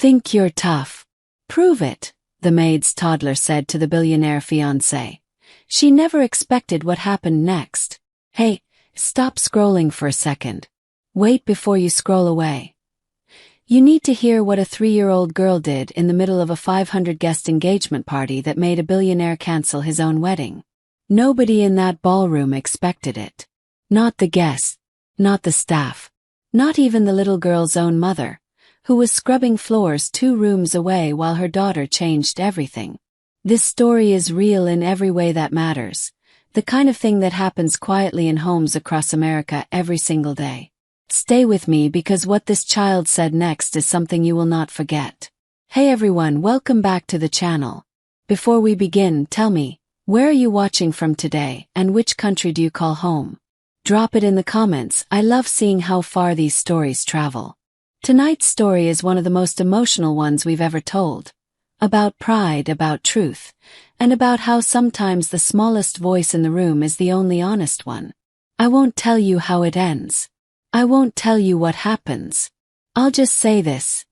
Think you're tough. Prove it, the maid's toddler said to the billionaire fiancé. She never expected what happened next. Hey, stop scrolling for a second. Wait before you scroll away. You need to hear what a 3-year-old girl did in the middle of a 500-guest engagement party that made a billionaire cancel his own wedding. Nobody in that ballroom expected it. Not the guests, not the staff, not even the little girl's own mother, who was scrubbing floors 2 rooms away while her daughter changed everything. This story is real in every way that matters, the kind of thing that happens quietly in homes across America every single day. Stay with me because what this child said next is something you will not forget. Hey everyone, welcome back to the channel. Before we begin, tell me, where are you watching from today and which country do you call home? Drop it in the comments. I love seeing how far these stories travel. Tonight's story is one of the most emotional ones we've ever told. About pride, about truth, and about how sometimes the smallest voice in the room is the only honest one. I won't tell you how it ends. I won't tell you what happens. I'll just say this.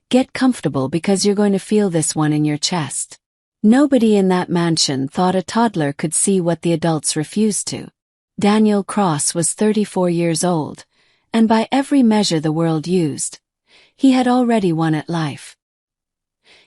Get comfortable because you're going to feel this one in your chest. Nobody in that mansion thought a toddler could see what the adults refused to. Daniel Cross was 34 years old, and by every measure the world used, he had already won at life.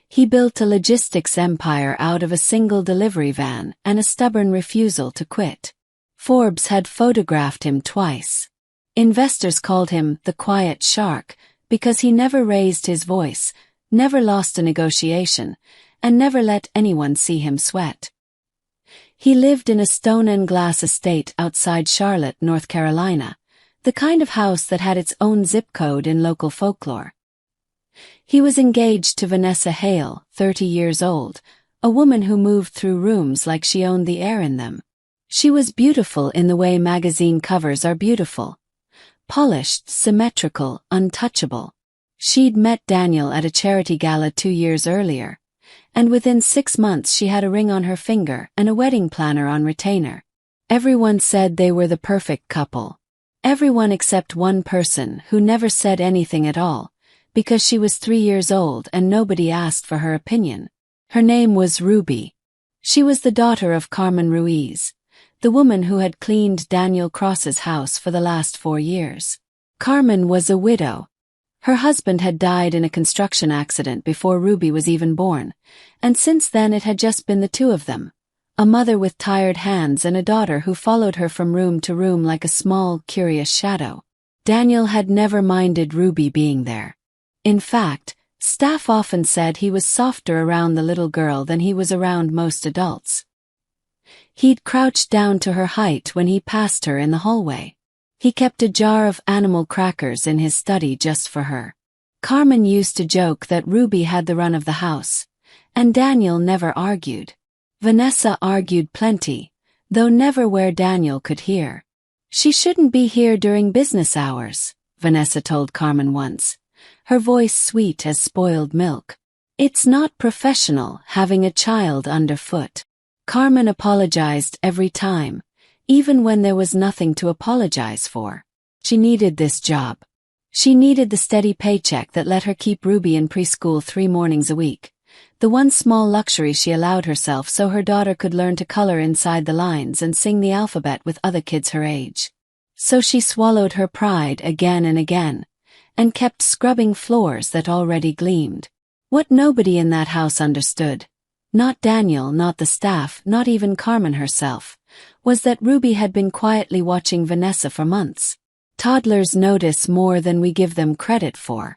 He built a logistics empire out of a single delivery van and a stubborn refusal to quit. Forbes had photographed him twice. Investors called him the quiet shark because he never raised his voice, never lost a negotiation, and never let anyone see him sweat. He lived in a stone and glass estate outside Charlotte, North Carolina, the kind of house that had its own zip code in local folklore. He was engaged to Vanessa Hale, 30 years old, a woman who moved through rooms like she owned the air in them. She was beautiful in the way magazine covers are beautiful. Polished, symmetrical, untouchable. She'd met Daniel at a charity gala 2 years earlier, and within 6 months she had a ring on her finger and a wedding planner on retainer. Everyone said they were the perfect couple. Everyone except one person who never said anything at all, because she was 3 years old and nobody asked for her opinion. Her name was Ruby. She was the daughter of Carmen Ruiz, the woman who had cleaned Daniel Cross's house for the last 4 years. Carmen was a widow. Her husband had died in a construction accident before Ruby was even born, and since then it had just been the 2 of them, a mother with tired hands and a daughter who followed her from room to room like a small, curious shadow. Daniel had never minded Ruby being there. In fact, staff often said he was softer around the little girl than he was around most adults. He'd crouched down to her height when he passed her in the hallway. He kept a jar of animal crackers in his study just for her. Carmen used to joke that Ruby had the run of the house, and Daniel never argued. Vanessa argued plenty, though never where Daniel could hear. She shouldn't be here during business hours, Vanessa told Carmen once, her voice sweet as spoiled milk. It's not professional having a child underfoot. Carmen apologized every time, even when there was nothing to apologize for. She needed this job. She needed the steady paycheck that let her keep Ruby in preschool 3 mornings a week, the one small luxury she allowed herself so her daughter could learn to color inside the lines and sing the alphabet with other kids her age. So she swallowed her pride again and again, and kept scrubbing floors that already gleamed. What nobody in that house understood, not Daniel, not the staff, not even Carmen herself, was that Ruby had been quietly watching Vanessa for months. Toddlers notice more than we give them credit for.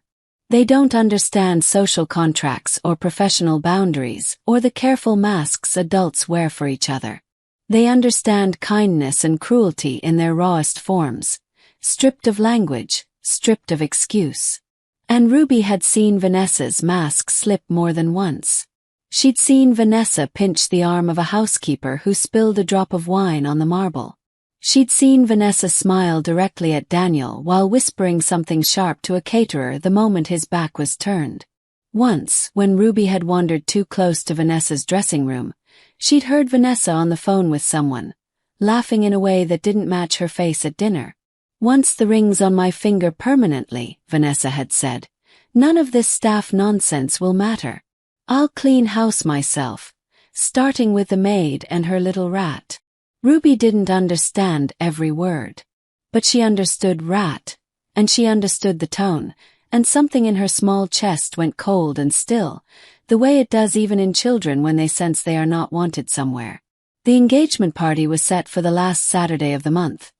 They don't understand social contracts or professional boundaries or the careful masks adults wear for each other. They understand kindness and cruelty in their rawest forms, stripped of language, stripped of excuse. And Ruby had seen Vanessa's mask slip more than once. She'd seen Vanessa pinch the arm of a housekeeper who spilled a drop of wine on the marble. She'd seen Vanessa smile directly at Daniel while whispering something sharp to a caterer the moment his back was turned. Once, when Ruby had wandered too close to Vanessa's dressing room, she'd heard Vanessa on the phone with someone, laughing in a way that didn't match her face at dinner. "Once the ring's on my finger permanently," Vanessa had said, None of this staff nonsense will matter. I'll clean house myself, starting with the maid and her little rat. Ruby didn't understand every word. But she understood rat, and she understood the tone, and something in her small chest went cold and still, the way it does even in children when they sense they are not wanted somewhere. The engagement party was set for the last Saturday of the month.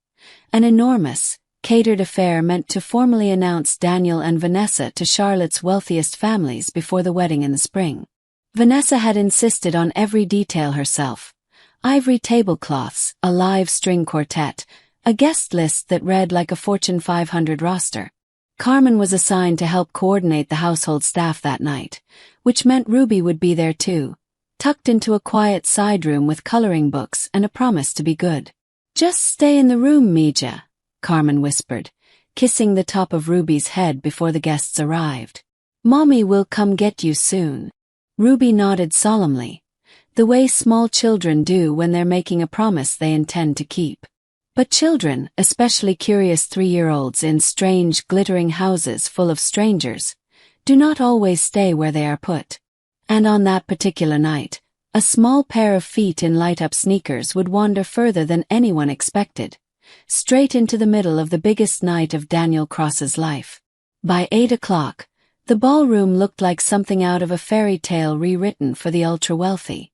An enormous, catered affair meant to formally announce Daniel and Vanessa to Charlotte's wealthiest families before the wedding in the spring. Vanessa had insisted on every detail herself. Ivory tablecloths, a live string quartet, a guest list that read like a Fortune 500 roster. Carmen was assigned to help coordinate the household staff that night, which meant Ruby would be there too, tucked into a quiet side room with coloring books and a promise to be good. "Just stay in the room, Mija," Carmen whispered, kissing the top of Ruby's head before the guests arrived. "Mommy will come get you soon." Ruby nodded solemnly, the way small children do when they're making a promise they intend to keep. But children, especially curious 3-year-olds in strange, glittering houses full of strangers, do not always stay where they are put. And on that particular night, a small pair of feet in light-up sneakers would wander further than anyone expected, straight into the middle of the biggest night of Daniel Cross's life. By 8 o'clock, the ballroom looked like something out of a fairy tale rewritten for the ultra-wealthy.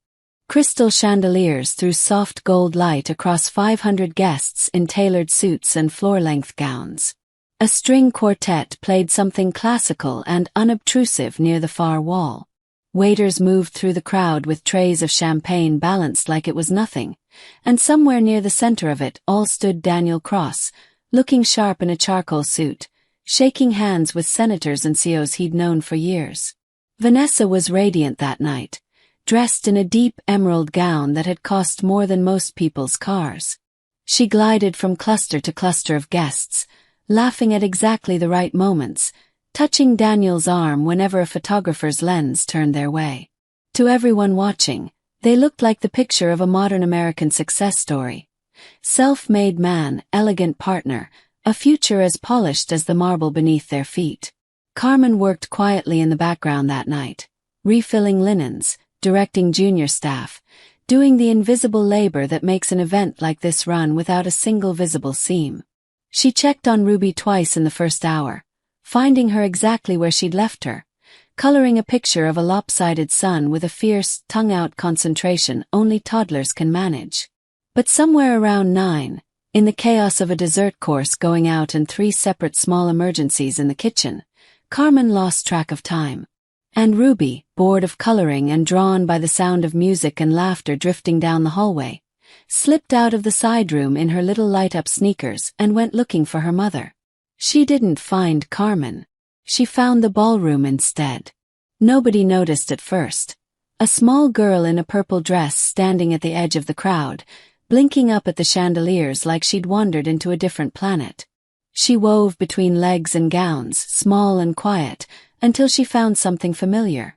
Crystal chandeliers threw soft gold light across 500 guests in tailored suits and floor-length gowns. A string quartet played something classical and unobtrusive near the far wall. Waiters moved through the crowd with trays of champagne balanced like it was nothing, and somewhere near the center of it all stood Daniel Cross, looking sharp in a charcoal suit, shaking hands with senators and CEOs he'd known for years. Vanessa was radiant that night, dressed in a deep emerald gown that had cost more than most people's cars. She glided from cluster to cluster of guests, laughing at exactly the right moments, touching Daniel's arm whenever a photographer's lens turned their way. To everyone watching, they looked like the picture of a modern American success story. Self-made man, elegant partner, a future as polished as the marble beneath their feet. Carmen worked quietly in the background that night, refilling linens, directing junior staff, doing the invisible labor that makes an event like this run without a single visible seam. She checked on Ruby twice in the first hour, finding her exactly where she'd left her, coloring a picture of a lopsided sun with a fierce, tongue-out concentration only toddlers can manage. But somewhere around 9, in the chaos of a dessert course going out and 3 separate small emergencies in the kitchen, Carmen lost track of time. And Ruby, bored of coloring and drawn by the sound of music and laughter drifting down the hallway, slipped out of the side room in her little light-up sneakers and went looking for her mother. She didn't find Carmen. She found the ballroom instead. Nobody noticed at first. A small girl in a purple dress standing at the edge of the crowd, blinking up at the chandeliers like she'd wandered into a different planet. She wove between legs and gowns, small and quiet, until she found something familiar.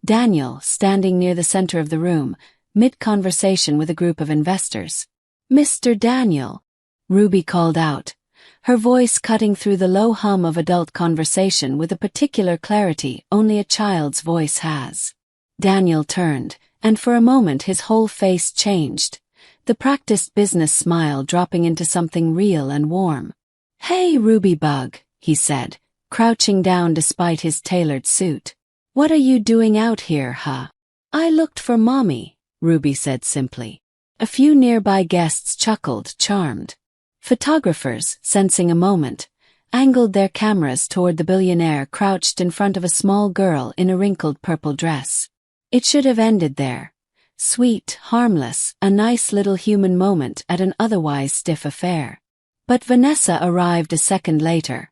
Daniel, standing near the center of the room, mid-conversation with a group of investors. "Mr. Daniel," Ruby called out, her voice cutting through the low hum of adult conversation with a particular clarity only a child's voice has. Daniel turned, and for a moment his whole face changed, the practiced business smile dropping into something real and warm. "Hey, Ruby Bug," he said, crouching down despite his tailored suit. "What are you doing out here, huh?" "I looked for Mommy," Ruby said simply. A few nearby guests chuckled, charmed. Photographers, sensing a moment, angled their cameras toward the billionaire crouched in front of a small girl in a wrinkled purple dress. It should have ended there. Sweet, harmless, a nice little human moment at an otherwise stiff affair. But Vanessa arrived a second later,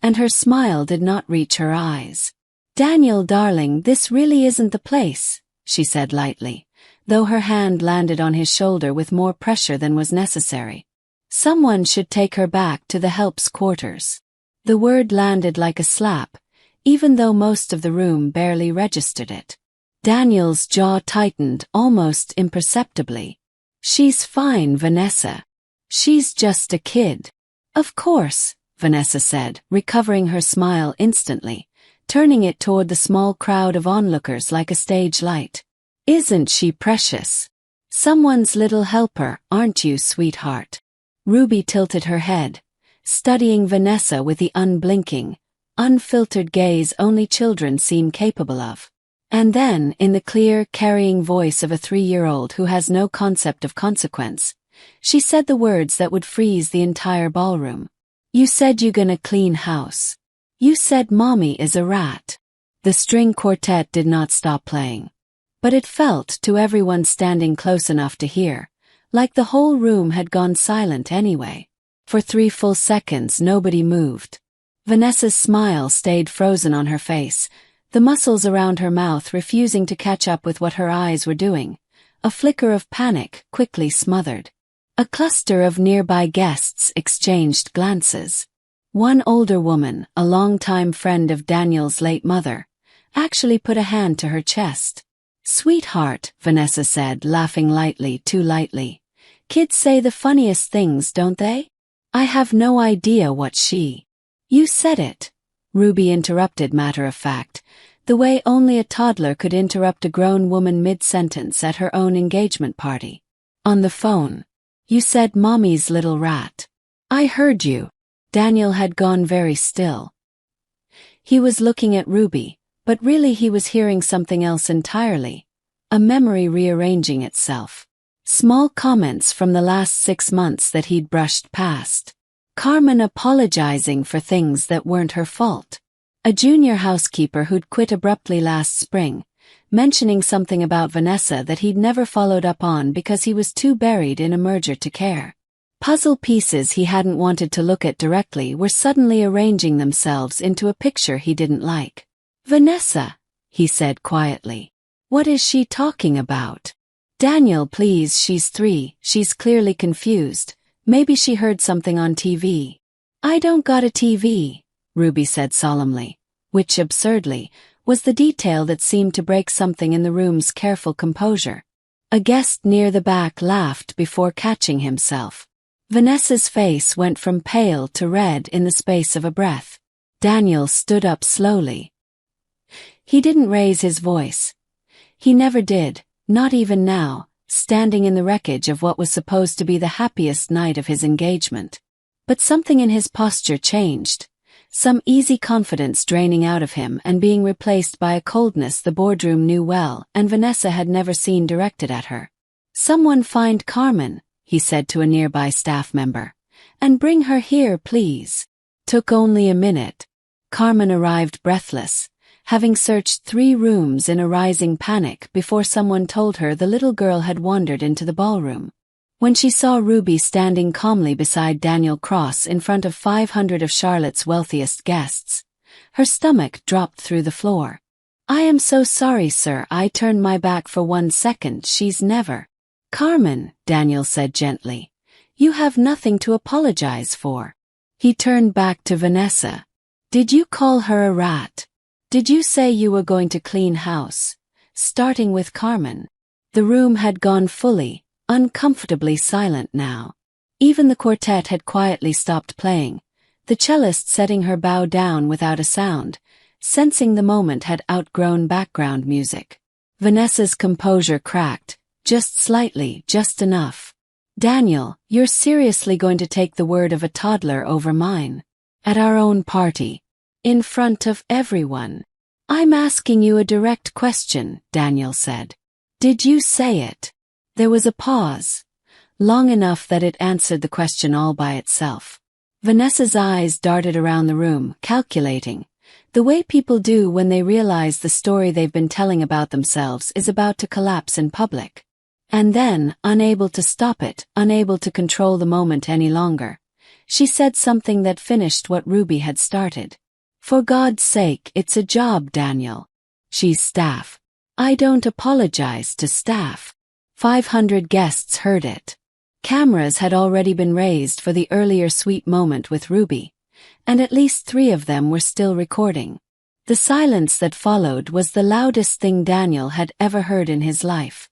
and her smile did not reach her eyes. "Daniel, darling, this really isn't the place," she said lightly, though her hand landed on his shoulder with more pressure than was necessary. "Someone should take her back to the help's quarters." The word landed like a slap, even though most of the room barely registered it. Daniel's jaw tightened almost imperceptibly. "She's fine, Vanessa. She's just a kid." "Of course," Vanessa said, recovering her smile instantly, turning it toward the small crowd of onlookers like a stage light. "Isn't she precious? Someone's little helper, aren't you, sweetheart?" Ruby tilted her head, studying Vanessa with the unblinking, unfiltered gaze only children seem capable of. And then, in the clear, carrying voice of a 3-year-old who has no concept of consequence, she said the words that would freeze the entire ballroom. "You said you gonna clean house. You said mommy is a rat." The string quartet did not stop playing. But it felt, to everyone standing close enough to hear, like the whole room had gone silent anyway. For 3 full seconds nobody moved. Vanessa's smile stayed frozen on her face, the muscles around her mouth refusing to catch up with what her eyes were doing, a flicker of panic quickly smothered. A cluster of nearby guests exchanged glances. One older woman, a longtime friend of Daniel's late mother, actually put a hand to her chest. "Sweetheart," Vanessa said, laughing lightly, too lightly. "Kids say the funniest things, don't they? I have no idea what she—" "You said it," Ruby interrupted matter of fact, the way only a toddler could interrupt a grown woman mid-sentence at her own engagement party. "On the phone. You said mommy's little rat. I heard you." Daniel had gone very still. He was looking at Ruby, but really he was hearing something else entirely, a memory rearranging itself. Small comments from the last 6 months that he'd brushed past. Carmen apologizing for things that weren't her fault. A junior housekeeper who'd quit abruptly last spring, mentioning something about Vanessa that he'd never followed up on because he was too buried in a merger to care. Puzzle pieces he hadn't wanted to look at directly were suddenly arranging themselves into a picture he didn't like. "Vanessa," he said quietly. "What is she talking about?" "Daniel, please, she's 3, she's clearly confused. Maybe she heard something on TV." "I don't got a TV," Ruby said solemnly, which, absurdly, was the detail that seemed to break something in the room's careful composure. A guest near the back laughed before catching himself. Vanessa's face went from pale to red in the space of a breath. Daniel stood up slowly. He didn't raise his voice. He never did, not even now, standing in the wreckage of what was supposed to be the happiest night of his engagement. But something in his posture changed, some easy confidence draining out of him and being replaced by a coldness the boardroom knew well and Vanessa had never seen directed at her. "Someone find Carmen," he said to a nearby staff member, "and bring her here, please." Took only a minute. Carmen arrived breathless, having searched 3 rooms in a rising panic before someone told her the little girl had wandered into the ballroom. When she saw Ruby standing calmly beside Daniel Cross in front of 500 of Charlotte's wealthiest guests, her stomach dropped through the floor. "I am so sorry, sir, I turned my back for 1 second, she's never—" "Carmen," Daniel said gently, "you have nothing to apologize for." He turned back to Vanessa. "Did you call her a rat? Did you say you were going to clean house, starting with Carmen?" The room had gone fully, uncomfortably silent now. Even the quartet had quietly stopped playing, the cellist setting her bow down without a sound, sensing the moment had outgrown background music. Vanessa's composure cracked, just slightly, just enough. "Daniel, you're seriously going to take the word of a toddler over mine? At our own party? In front of everyone?" "I'm asking you a direct question," Daniel said. "Did you say it?" There was a pause, long enough that it answered the question all by itself. Vanessa's eyes darted around the room, calculating, the way people do when they realize the story they've been telling about themselves is about to collapse in public. And then, unable to stop it, unable to control the moment any longer, she said something that finished what Ruby had started. "For God's sake, it's a job, Daniel. She's staff. I don't apologize to staff." 500 guests heard it. Cameras had already been raised for the earlier sweet moment with Ruby, and at least 3 of them were still recording. The silence that followed was the loudest thing Daniel had ever heard in his life.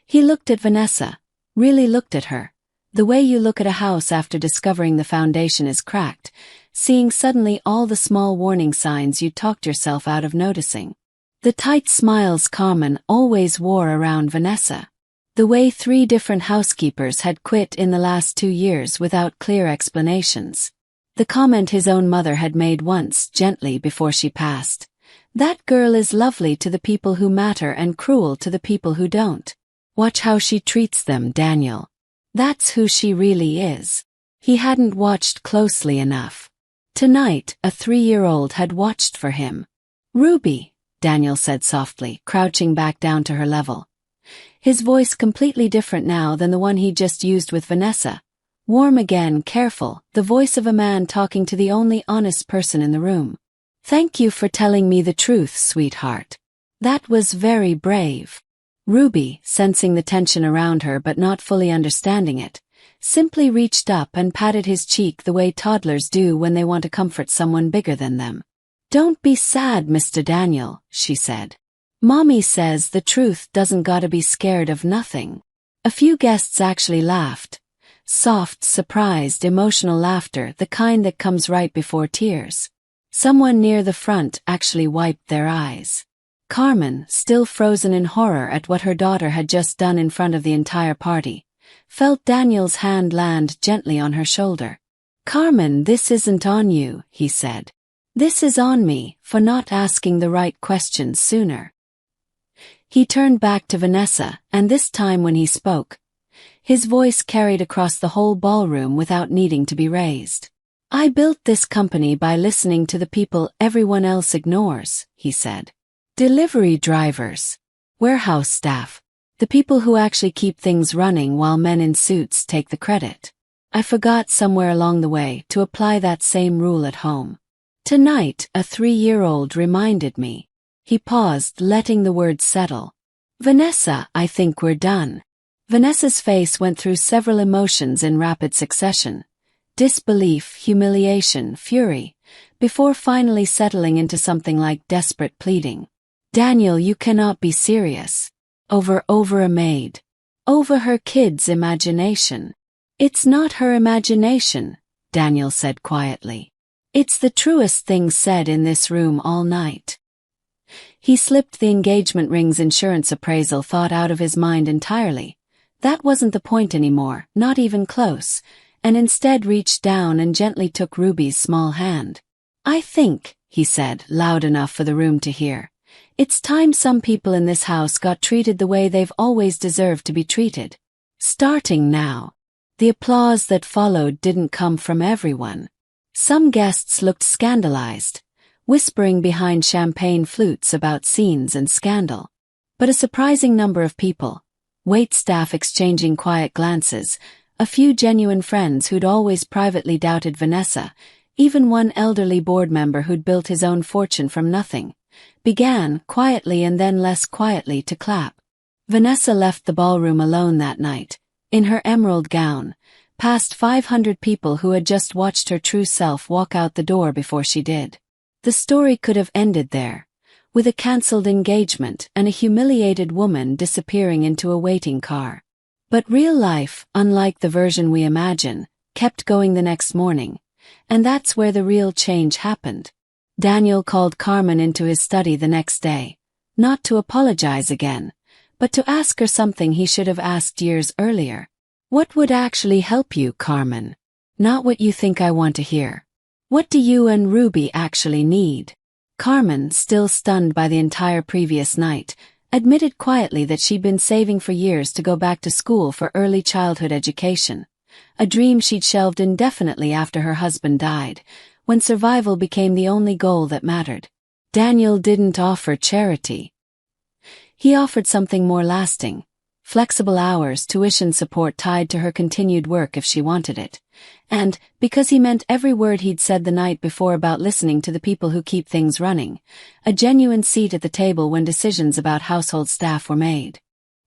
He looked at Vanessa, really looked at her, the way you look at a house after discovering the foundation is cracked, seeing suddenly all the small warning signs you talked yourself out of noticing. The tight smiles Carmen always wore around Vanessa. The way 3 different housekeepers had quit in the last 2 years without clear explanations. The comment his own mother had made once, gently before she passed. That girl is lovely to the people who matter and cruel to the people who don't. Watch how she treats them, Daniel. That's who she really is. He hadn't watched closely enough. Tonight, a 3-year-old had watched for him. Ruby, Daniel said softly, crouching back down to her level. His voice completely different now than the one he just used with Vanessa. Warm again, careful, the voice of a man talking to the only honest person in the room. Thank you for telling me the truth, sweetheart. That was very brave. Ruby, sensing the tension around her but not fully understanding it, simply reached up and patted his cheek the way toddlers do when they want to comfort someone bigger than them. Don't be sad, Mr. Daniel, she said. Mommy says the truth doesn't gotta be scared of nothing. A few guests actually laughed. Soft, surprised, emotional laughter, the kind that comes right before tears. Someone near the front actually wiped their eyes. Carmen, still frozen in horror at what her daughter had just done in front of the entire party, felt Daniel's hand land gently on her shoulder. Carmen, this isn't on you, he said. This is on me, for not asking the right questions sooner. He turned back to Vanessa, and this time when he spoke, his voice carried across the whole ballroom without needing to be raised. I built this company by listening to the people everyone else ignores, he said. Delivery drivers, warehouse staff, the people who actually keep things running while men in suits take the credit. I forgot somewhere along the way to apply that same rule at home. Tonight, a 3-year-old reminded me. He paused, letting the words settle. Vanessa, I think we're done. Vanessa's face went through several emotions in rapid succession. Disbelief, humiliation, fury, before finally settling into something like desperate pleading. Daniel, you cannot be serious. Over a maid. Over her kid's imagination. It's not her imagination, Daniel said quietly. It's the truest thing said in this room all night. He slipped the engagement ring's insurance appraisal thought out of his mind entirely. That wasn't the point anymore, not even close, and instead reached down and gently took Ruby's small hand. I think, he said, loud enough for the room to hear, it's time some people in this house got treated the way they've always deserved to be treated. Starting now. The applause that followed didn't come from everyone. Some guests looked scandalized, whispering behind champagne flutes about scenes and scandal. But a surprising number of people, waitstaff exchanging quiet glances, a few genuine friends who'd always privately doubted Vanessa, even one elderly board member who'd built his own fortune from nothing, began, quietly and then less quietly, to clap. Vanessa left the ballroom alone that night, in her emerald gown, past 500 people who had just watched her true self walk out the door before she did. The story could have ended there, with a cancelled engagement and a humiliated woman disappearing into a waiting car. But real life, unlike the version we imagine, kept going the next morning, and that's where the real change happened. Daniel called Carmen into his study the next day, not to apologize again, but to ask her something he should have asked years earlier. What would actually help you, Carmen? Not what you think I want to hear. What do you and Ruby actually need? Carmen, still stunned by the entire previous night, admitted quietly that she'd been saving for years to go back to school for early childhood education, a dream she'd shelved indefinitely after her husband died, when survival became the only goal that mattered. Daniel didn't offer charity. He offered something more lasting. Flexible hours, tuition support tied to her continued work if she wanted it. And, because he meant every word he'd said the night before about listening to the people who keep things running, a genuine seat at the table when decisions about household staff were made.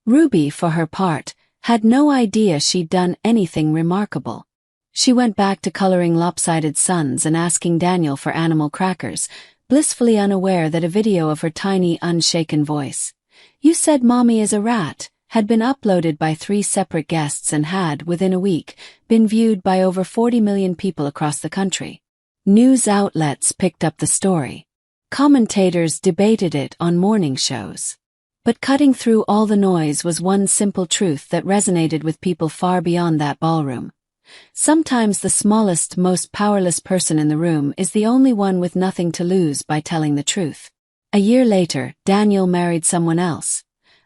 Ruby, for her part, had no idea she'd done anything remarkable. She went back to coloring lopsided suns and asking Daniel for animal crackers, blissfully unaware that a video of her tiny, unshaken voice, "You said mommy is a rat," had been uploaded by 3 separate guests and had, within a week, been viewed by over 40 million people across the country. News outlets picked up the story. Commentators debated it on morning shows. But cutting through all the noise was one simple truth that resonated with people far beyond that ballroom. Sometimes the smallest, most powerless person in the room is the only one with nothing to lose by telling the truth. A year later, Daniel married someone else.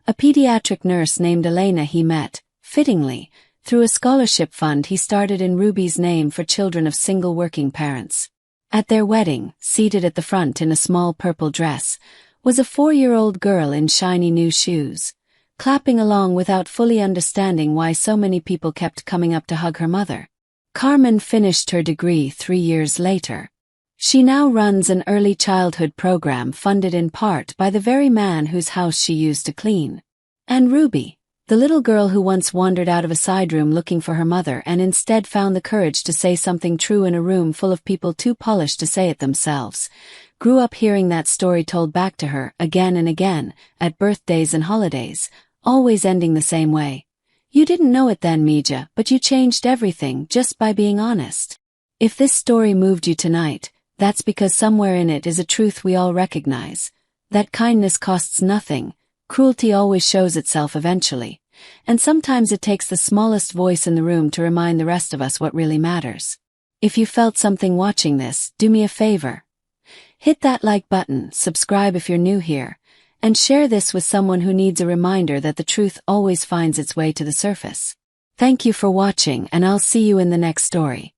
A pediatric nurse named Elena he met, fittingly, through a scholarship fund he started in Ruby's name for children of single working parents. At their wedding, seated at the front in a small purple dress, was a 4-year-old girl in shiny new shoes, clapping along without fully understanding why so many people kept coming up to hug her mother. Carmen finished her degree 3 years later. She now runs an early childhood program funded in part by the very man whose house she used to clean. And Ruby, the little girl who once wandered out of a side room looking for her mother and instead found the courage to say something true in a room full of people too polished to say it themselves, grew up hearing that story told back to her again and again, at birthdays and holidays, always ending the same way. You didn't know it then, Mija, but you changed everything just by being honest. If this story moved you tonight, that's because somewhere in it is a truth we all recognize, that kindness costs nothing, cruelty always shows itself eventually, and sometimes it takes the smallest voice in the room to remind the rest of us what really matters. If you felt something watching this, do me a favor. Hit that like button, subscribe if you're new here, and share this with someone who needs a reminder that the truth always finds its way to the surface. Thank you for watching, and I'll see you in the next story.